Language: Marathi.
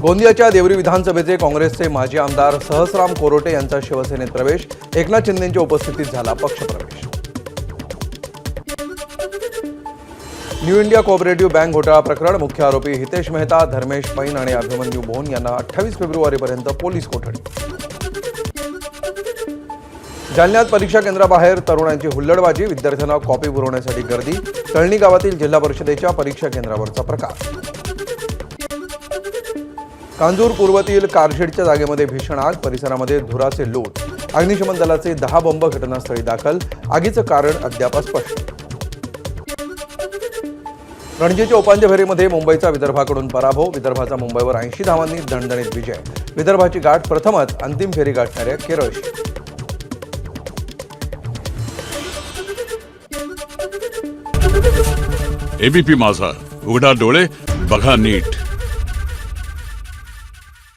गोंदियाच्या देवरी विधानसभेचे काँग्रेसचे माजी आमदार सहस्राम कोरोटे यांचा शिवसेनेत प्रवेश। एकनाथ शिंदेंच्या उपस्थितीत झाला पक्षप्रवेश। न्यू इंडिया कोऑपरेटिव्ह बँक घोटाळा प्रकरण मुख्य आरोपी हितेश मेहता, धर्मेश पैन आणि अभिमन्यू भोन यांना 28 फेब्रुवारीपर्यंत पोलीस कोठडी। जालन्यात परीक्षा केंद्राबाहेर तरुणांची हुल्लडबाजी, विद्यार्थ्यांना कॉपी पुरवण्यासाठी गर्दी। तळणी गावातील जिल्हा परिषदेच्या परीक्षा केंद्रावरचा प्रकार। कांजूर पूर्वतील कारशेडच्या जागेमध्ये भीषण आग, परिसरामध्ये धुराचे लोट। अग्निशमन दलाचे 10 बंब घटनास्थळी दाखल, आगीचं कारण अद्याप अस्पष्ट। रणजीच्या उपांत्य फेरीमध्ये मुंबईचा विदर्भाकडून पराभव, विदर्भाचा मुंबईवर 80 धावांनी दणदणीत विजय। विदर्भाची गाठ प्रथमच अंतिम फेरी गाठणाऱ्या केरळशी। एबीपी माझा, उघडा डोळे बघा नीट।